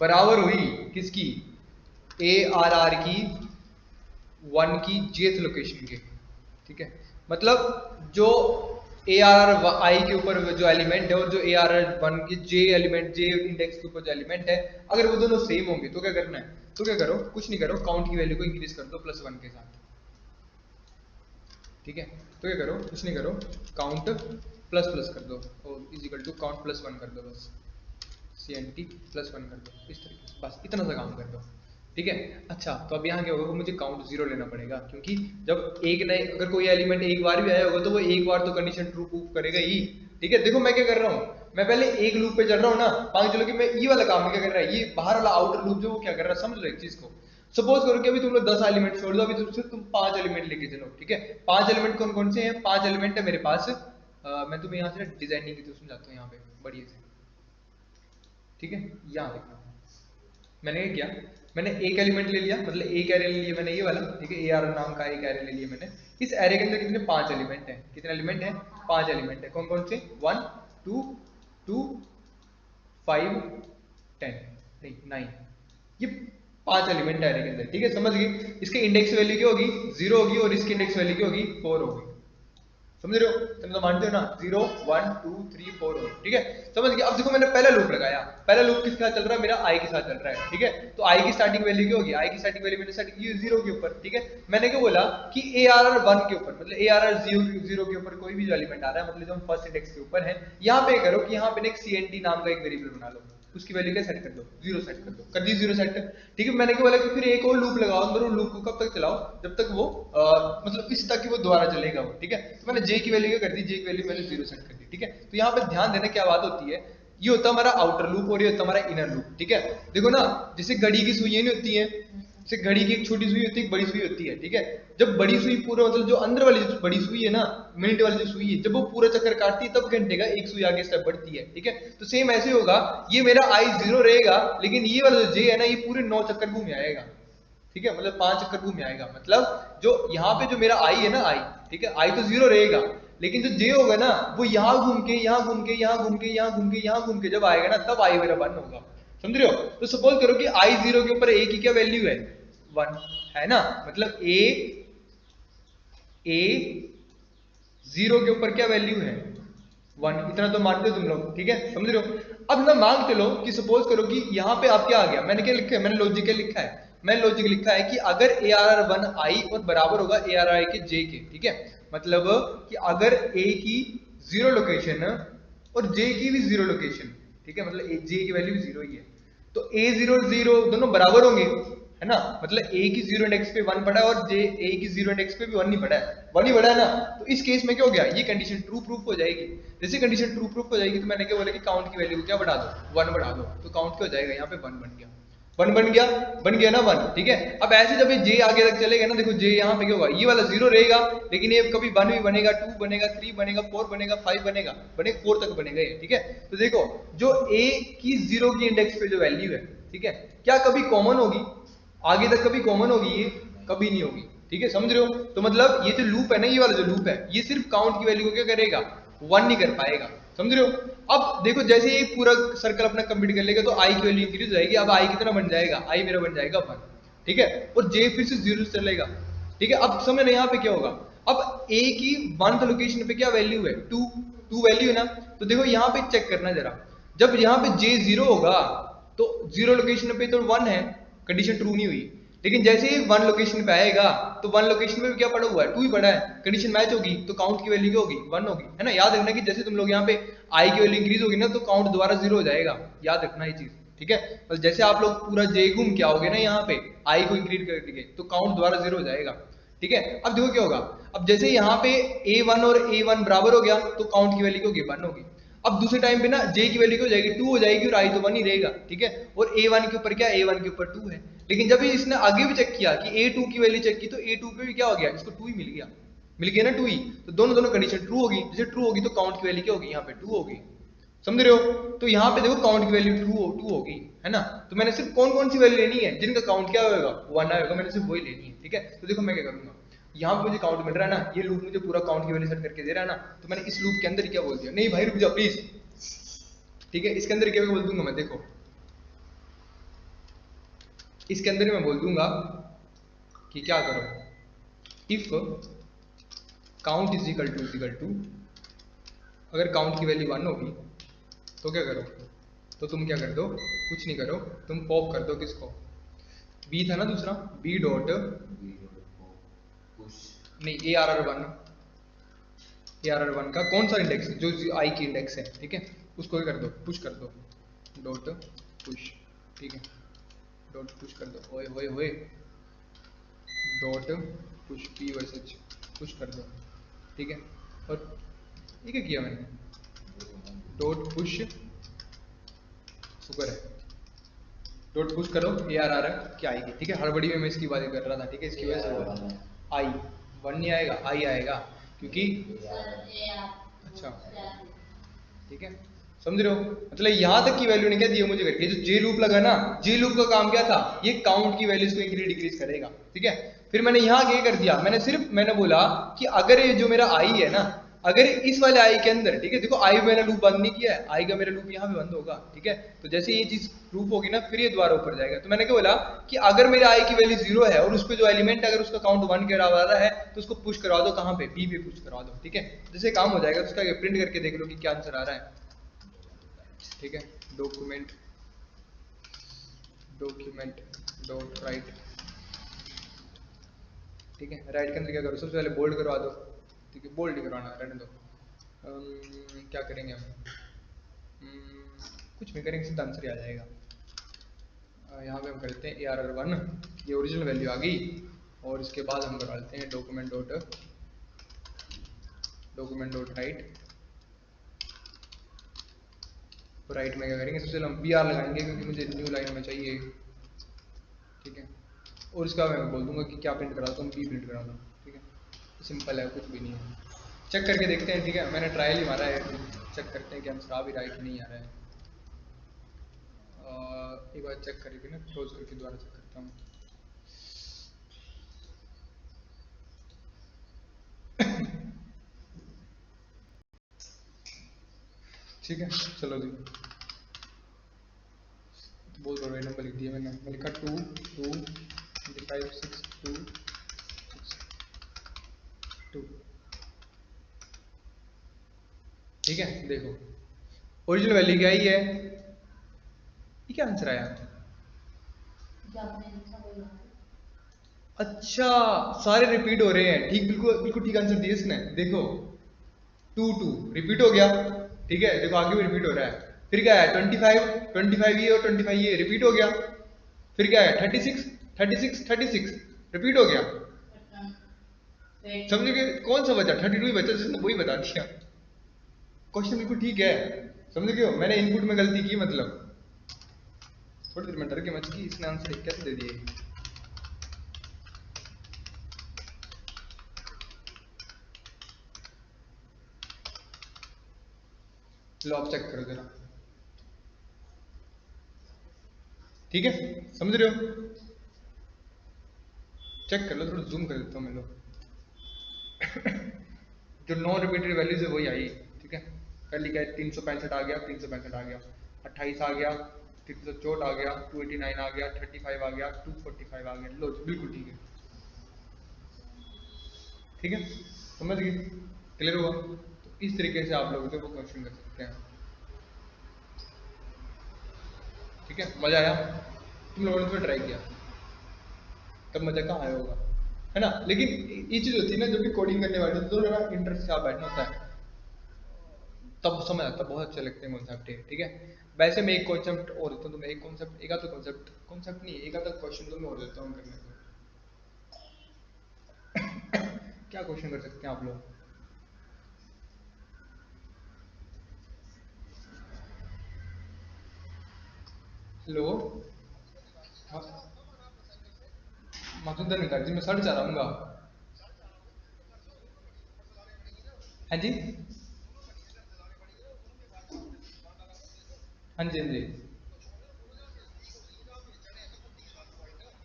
बराबर हुई किसकी, ए आर आर की 1 की jth लोकेशन के, ठीक है। मतलब जो ए आर आई के ऊपर जो एलिमेंट है और जो ए आर 1 के जे एलिमेंट जे इंडेक्स के ऊपर जो एलिमेंट है, अगर वो दोनों सेम होंगे तो क्या करना है, तो क्या करो, कुछ नहीं करो, काउंट की वैल्यू को इंक्रीज कर दो +1 के साथ, ठीक है। तो क्या करो, कुछ नहीं करो, काउंट प्लस प्लस कर दो और इज इक्वल टू काउंट +1 कर दो, बस CNT +1 कर दो, इस तरीके से बस इतना सा काम कर दो, ठीक है। अच्छा तो अब यहाँ क्या होगा, मुझे काउंट 0 लेना पड़ेगा, क्योंकि जब एक नहीं, अगर कोई एलिमेंट एक बार भी आया होगा तो वो एक बार तो कंडीशन ट्रू प्रूफ करेगा ही, ठीक है। देखो मैं क्या कर रहा हूँ, मैं पहले एक लूप पे चल रहा हूँ ना, मान चलो कि मैं ये वाला काम क्या कर रहा है, ये बाहर वाला आउटर लूप जो वो क्या कर रहा है, समझ लो एक चीज को। सपोज करो कि अभी तुम लोग 10 एलिमेंट छोड़ दो, अभी तुम 5 एलिमेंट लेके चलो, ठीक है। 5 एलिमेंट कौन कौन से हैं, 5 एलिमेंट है मेरे पास। मैं तुम्हें यहाँ से डिजाइनिंग की तो समझाता हूँ यहाँ पे बढ़िया से, ठीक है। यहाँ देखो मैंने क्या किया, मैंने एक एलिमेंट ले लिया, मतलब एक एरे ले लिया मैंने ये वाला, ठीक है। ए आर नाम का एक एरे ले लिया मैंने। इस एरे के अंदर कितने 5 एलिमेंट हैं, कितने एलिमेंट हैं, 5 एलिमेंट है। कौन कौन से, 1 2 2 5 10 नहीं 9, ये 5 एलिमेंट है एरे के अंदर, ठीक है। समझ गए, इसके इंडेक्स वैल्यू क्या होगी 0 होगी और इसकी इंडेक्स वैल्यू क्या होगी 4 होगी, समझ रहे हो, तुम तो मानते हो ना 0 1 2 3 4 हो, ठीक है। समझ गया। अब देखो मैंने पहला लूप लगाया, पहला लूप किसके साथ चल रहा है, मेरा आई के साथ चल रहा है, ठीक है। तो आई की स्टार्टिंग वैल्यू क्या होगी, आई की स्टार्टिंग वैल्यू मैंने सेट की 0 के ऊपर, ठीक है। मैंने क्या बोला कि ए आर आर 1 के ऊपर, मतलब ए आर आर 0 के ऊपर कोई भी जो एलिमेंट आ रहा है, मतलब जो हम फर्स्ट इंडेक्स के ऊपर है, यहाँ पे करो कि यहाँ पे एक CNT नाम का एक वेरिएबल बना लो, उसकी वैल्यू क्या सेट कर दो 0 सेट कर दो, कर दी 0 सेट, ठीक है। मैंने क्या बोला कि फिर एक और लूप लगाओ अंदर, और लूप को कब तक चलाओ, जब तक वो मतलब इस तक कि वो दोबारा चलेगा वो, ठीक है। तो मैंने j की वैल्यू क्या कर दी, j की वैल्यू मैंने 0 सेट कर दी, ठीक है। तो यहाँ पे ध्यान देना क्या बात होती है, ये होता है हमारा आउटर लूप और ये होता है हमारा इनर लूप, ठीक है। देखो ना, जैसे घड़ी की सुइयां नहीं होती है, जैसे घड़ी की एक छोटी सुई होती है, एक बड़ी सुई होती है, ठीक है। जब बड़ी सुई पूरा मतलब जो अंदर वाली जो बड़ी सुई है ना, मिनट वाली जो सुई है, जब वो पूरा चक्कर काटती है तब घंटे का एक सुई आगे स्टेप बढ़ती है, ठीक है। तो सेम ऐसे होगा, ये मेरा आई 0 रहेगा, लेकिन ये वाला जो जे है ना, ये पूरे 9 चक्कर घूम आएगा, ठीक है। मतलब 5 चक्कर घूम आएगा, मतलब जो यहाँ पे जो मेरा आई है ना, आई, ठीक है, आई तो 0 रहेगा, लेकिन जो जे होगा ना, वो यहाँ घूम के यहाँ घूम के यहाँ घूम के यहाँ घूम के यहाँ घूम के जब आएगा ना, तब आई मेरा 1 होगा, समझ रहे हो। तो सपोज करो कि आई 0 के ऊपर ए की क्या वैल्यू है 1 है ना, मतलब ए 0 के ऊपर क्या वैल्यू है 1, इतना तो मानते हो तुम लोग, ठीक है, समझ रहे हो। अब ना मांग चलो कि सपोज करो कि यहाँ पे आप क्या आ गया, मैंने क्या लिखा है, मैंने लॉजिक लिखा है, मैंने लॉजिक लिखा है कि अगर ए आर आर 1 आई और बराबर होगा ए आर आई के जे के, ठीक है। मतलब कि अगर ए की 0 लोकेशन और जे की भी 0 लोकेशन, ठीक है, मतलब जे की वैल्यू भी 0 ही है, तो ए 0 0 दोनों बराबर होंगे, है ना, मतलब a की 0 इंडेक्स पे 1 पड़ा है और j a की 0 इंडेक्स पे भी 1 नहीं पड़ा है, 1 ही पड़ा है ना। तो इस केस में क्या हो गया, ये कंडीशन ट्रू प्रूफ हो जाएगी। जैसे कंडीशन ट्रू प्रूफ हो जाएगी तो मैंने क्या बोला कि काउंट की वैल्यू को क्या बढ़ा दो, 1 बढ़ा दो, तो काउंट क्या हो जाएगा, यहाँ पे 1 बन गया, 1 बन गया ना 1, ठीक है। अब ऐसे जब ये j आगे तक चलेगा ना, देखो j यहाँ पे क्या होगा, ये वाला 0 रहेगा, लेकिन ये कभी 1 भी बनेगा, 2 बनेगा, 3 बनेगा, 4 बनेगा, 5 बनेगा, 4 तक बनेगा ये, ठीक है। तो देखो जो a की 0 की इंडेक्स पे जो वैल्यू है, ठीक है, क्या कभी कॉमन होगी, आगे तक कभी कॉमन होगी, ये कभी नहीं होगी, ठीक है, समझ रहे हो। तो मतलब ये जो लूप है ना, ये वाला जो लूप है, ये सिर्फ काउंट की वैल्यू को क्या करेगा, 1 नहीं कर पाएगा, समझ रहे हो। अब देखो जैसे ये पूरा सर्कल अपना कंप्लीट कर लेगा तो आई की वैल्यू इंक्रीज हो जाएगी, अब आई कितना बन जाएगा, आई मेरा बन जाएगा 1, ठीक है, और जे फिर से 0 से चलेगा, ठीक है। अब समझ रहे यहाँ पे क्या होगा, अब ए की 1th लोकेशन पे क्या वैल्यू है, 2 वैल्यू है ना। तो देखो यहाँ पे चेक करना जरा, जब यहाँ पे जे 0 होगा तो 0 लोकेशन पे तो 1 है, कंडीशन ट्रू नहीं हुई, लेकिन जैसे ही 1 लोकेशन पे आएगा तो 1 लोकेशन पे भी क्या पड़ा हुआ है, 2 ही पड़ा है, कंडीशन मैच होगी तो काउंट की वैल्यू क्या होगी, 1 होगी, है ना। याद रखना कि जैसे तुम लोग यहाँ पे आई की वैल्यू इंक्रीज होगी ना तो काउंट दोबारा 0 हो जाएगा, याद रखना ये चीज, ठीक है। तो जैसे आप लोग पूरा जे घूम के आओगे ना यहाँ पे आई को इंक्रीज करके तो काउंट दोबारा 0 हो जाएगा, ठीक है। अब देखो क्या होगा, अब जैसे यहाँ पे a1 और a1 बराबर हो गया तो काउंट की वैल्यू होगी 1 होगी। अब दूसरे टाइम पे ना j की वैल्यू क्या हो जाएगी, 2 हो जाएगी और i तो 1 ही रहेगा, ठीक है। और a1 के ऊपर क्या, a1 के ऊपर 2 है, लेकिन जब इसने आगे भी चेक किया कि a2 की वैल्यू चेक की तो a2 पे भी क्या हो गया, इसको 2 ही मिल गया ना 2 ही, तो दोनों कंडीशन ट्रू होगी, जैसे ट्रू होगी तो काउंट की वैल्यू क्या होगी, यहाँ पे 2 होगी, समझ रहे हो। तो यहाँ पे देखो काउंट की वैल्यू 2 होगी, है ना। तो मैंने सिर्फ कौन कौन सी वैल्यू लेनी है जिनका काउंट क्या होगा, 1 आएगा, मैंने सिर्फ वही लेनी है, ठीक है। तो देखो मैं क्या करूंगा, यहाँ पे मुझे काउंट मिल रहा है ना, ये लूप मुझे पूरा काउंट की वैल्यू सेट करके दे रहा है ना, तो मैंने इस लूप के अंदर क्या बोल दिया, नहीं भाई रुक जाओ प्लीज, ठीक है, इसके अंदर क्या बोल दूंगा मैं, देखो इसके अंदर ही मैं बोल दूंगा कि क्या करो, if count is equal to अगर काउंट की वैल्यू 1 होगी तो क्या करो, तो तुम क्या कर दो, कुछ नहीं करो, तुम पॉप कर दो किसको, बी था ना दूसरा, बी डॉट नहीं ARR1 का कौन सा इंडेक्स जो आई की इंडेक्स है, ठीक है, उसको ही कर दो, पुश कर दो, डॉट पुश, ठीक है, डॉट पुश कर दो, ओए होए होए, dot push P versus push कर दो, ठीक है। और ये क्या किया मैंने, डॉट पुश, शुक्र है, डॉट पुश करो ARR क्या आएगी, ठीक है, हड़बड़ी में मैं इसकी बात कर रहा था, ठीक है, इसकी वजह से आई 1 नहीं आएगा, आई आएगा क्योंकि अच्छा, ठीक है, समझ रहे हो। मतलब यहाँ तक की वैल्यू ने क्या दी है मुझे करके, जो जे लूप लगा ना, जे लूप का काम क्या था, ये काउंट की वैल्यूज को इंक्रीज डिक्रीज करेगा, ठीक है। फिर मैंने यहाँ क्या कर दिया, मैंने बोला कि अगर ये जो मेरा आई है ना, अगर इस वाले आई के अंदर, ठीक है, देखो आई मैंने लूप बंद नहीं किया है, आई का मेरा लूप यहाँ पे बंद होगा, ठीक है। तो जैसे ये चीज लूप होगी ना फिर ये दोबारा ऊपर जाएगा, तो मैंने क्या बोला कि अगर मेरे आई की वैल्यू 0 है और उस पे जो एलिमेंट अगर उसका काउंट 1 के बराबर है तो उसको पुश करवा दो, कहाँ पे, बी पे पुश करवा दो, ठीक है। जैसे काम हो जाएगा उसका प्रिंट करके देख लो कि क्या आंसर आ रहा है, ठीक है। डॉक्यूमेंट डॉट राइट, ठीक है, राइट के अंदर क्या करो, सबसे पहले बोल्ड करवा दो, ठीक है, बोल्ड नहीं करवाना, रहने दो। क्या करेंगे हम, कुछ भी करेंगे, सीधा आंसर आ जाएगा। यहाँ पे हम करते हैं ARR1, ये ओरिजिनल वैल्यू आ गई, और इसके बाद हम करवाते हैं डॉक्यूमेंट डॉट राइट। तो राइट में क्या करेंगे, सबसे पहले हम BR लगाएंगे क्योंकि मुझे न्यू लाइन में चाहिए, ठीक है। और इसका मैं बोल दूंगा कि क्या प्रिंट करा दो, बी प्रिंट करा दो, ठीक है, सिंपल है, कुछ भी नहीं है। चेक करके देखते हैं, ठीक है, मैंने ट्रायल ही मारा है, चेक करते हैं कि आंसर आ भी रहा है कि नहीं आ रहा है। एक बार चेक करके ना क्लोज करके दोबारा चेक करता हूँ। ठीक है, चलो जी, बहुत बड़ा नंबर लिख दिया मैंने लिखा 2 2 5 6 2 2, ठीक है। देखो ओरिजिनल वैल्यू क्या ही है, ये क्या आंसर आया, अच्छा सारे रिपीट हो रहे हैं, ठीक, बिल्कुल बिल्कुल ठीक आंसर दिया इसने, देखो 2 2 रिपीट हो गया, ठीक है, देखो आगे भी रिपीट हो रहा है, फिर क्या है 25 ये और 25 ये रिपीट हो गया, फिर क्या है 36 36 रिपीट हो गया, समझ गए? कौन सा बचा? 32 ही बचा, जिसने वही बता दिया। क्वेश्चन बिल्कुल ठीक है, समझ गए हो? मैंने इनपुट में गलती की, मतलब थोड़ी देर में डर के मच की, इसने आंसर कैसे दे दिए? लो आप चेक करो जरा, ठीक है? समझ रहे हो? चेक कर लो, थोड़ा जूम कर देता हूँ मैं। लो जो नॉन रिपीटेड वैल्यूज है वही आई, ठीक है? पहले क्या है, 365 आ गया, 365 आ गया, 28 आ गया, 364 आ गया, 289 आ गया, 35 आ गया, 245 आ गया। लो बिल्कुल ठीक है, ठीक है? समझ गए? क्लियर हुआ? तो इस तरीके से आप लोग जो वो क्वेश्चन कर सकते हैं, ठीक है? मजा आया? तुम लोगों ने तो ट्राई किया, तब मजा कहाँ आया होगा, है ना? लेकिन ये चीज होती है ना, जब भी कोडिंग करने वाले तो जरा इंटरेस्ट से आप बैठना होता है, तब समझ आता है, बहुत अच्छे लगते हैं कॉन्सेप्ट है, ठीक है? वैसे मैं एक कॉन्सेप्ट और देता हूँ तुम्हें, एक कॉन्सेप्ट, एक आधा कॉन्सेप्ट, कॉन्सेप्ट नहीं, एक आधा क्वेश्चन तुम्हें और देता हूँ करने को। क्या क्वेश्चन कर सकते हैं आप लोग? हेलो, मधुंदर निकाल जी, मैं सड़ जा रहा हूँ। हाँ जी, हाँ जी, हाँ जी,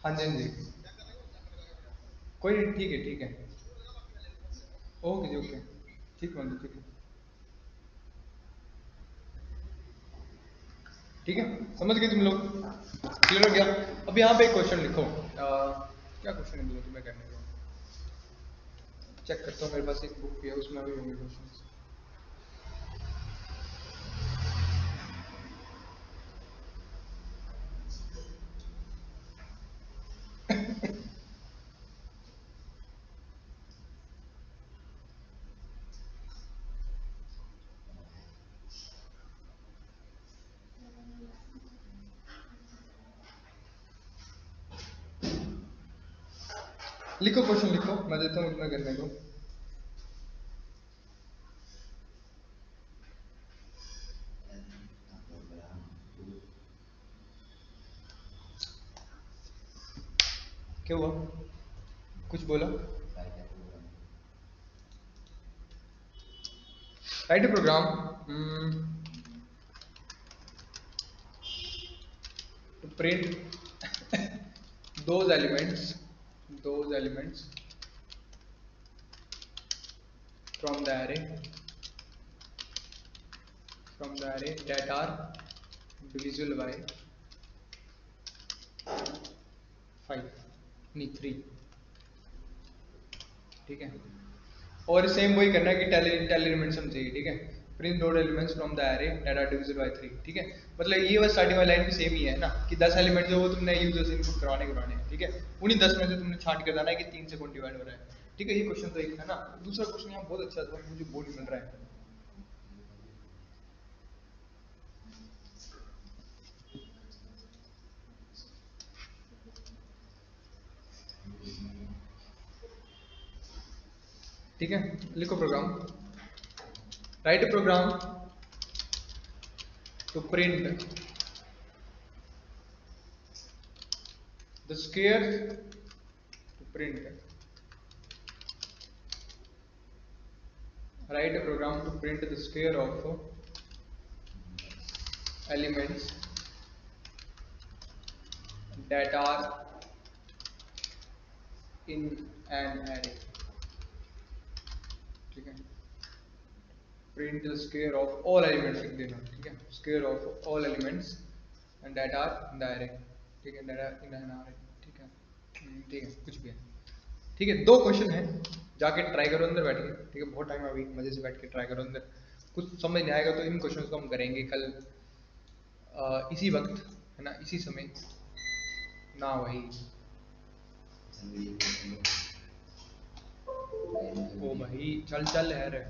हाँ जी, हाँ जी, कोई नहीं, ठीक है, ठीक है, ओके जी, ओके, ठीक है, ठीक है, ठीक है, समझ गए तुम लोग? क्लियर हो गया? अब यहाँ पे एक क्वेश्चन लिखो, क्या क्वेश्चन है तुम्हें करने को? चेक करता हूँ, मेरे पास एक बुक भी है, उसमें भी होंगे क्वेश्चन। लिखो क्वेश्चन, लिखो, मैं देता हूँ तुम्हें करने को। क्या हुआ, कुछ बोला? Write a program to print those elements from the array that are divisible by 5, नहीं 3, ठीक है? और सेम वही करना है कि टेल एलिमेंट्स हम चाहिए, ठीक है? Print those elements from the array that are divisible by 3, ठीक है? मतलब ये बस स्टार्टिंग वाली लाइन भी सेम ही है ना, कि 10 एलिमेंट जो वो तुमने यूजर से इनपुट करवाने हैं, ठीक है? उन्हीं 10 में से तुमने छांट के बताना है कि 3 से कौन डिवाइड हो रहा है, ठीक है? ये क्वेश्चन तो एक है ना। दूसरा क्वेश्चन यहाँ बहुत अच्छा था, मुझे बोर्ड मिल रहा है, ठीक है? लिखो program, write a program to print the square, to print, write a program to print the square of elements that are in an array, ठीक है? print the square of all elements लिख देना, ठीक है? square of all elements and that are in the array, ठीक है? that are in an array, ठीक है? ठीक है, कुछ भी है, ठीक है? 2 क्वेश्चन है, जाके ट्राई करो अंदर बैठ के, ठीक है? बहुत टाइम अभी मजे से बैठ के ट्राई करो अंदर, कुछ समझ नहीं आएगा तो इन क्वेश्चंस को हम करेंगे कल इसी वक्त, है ना, इसी समय ना, वही ओ भाई, चल चल है रे।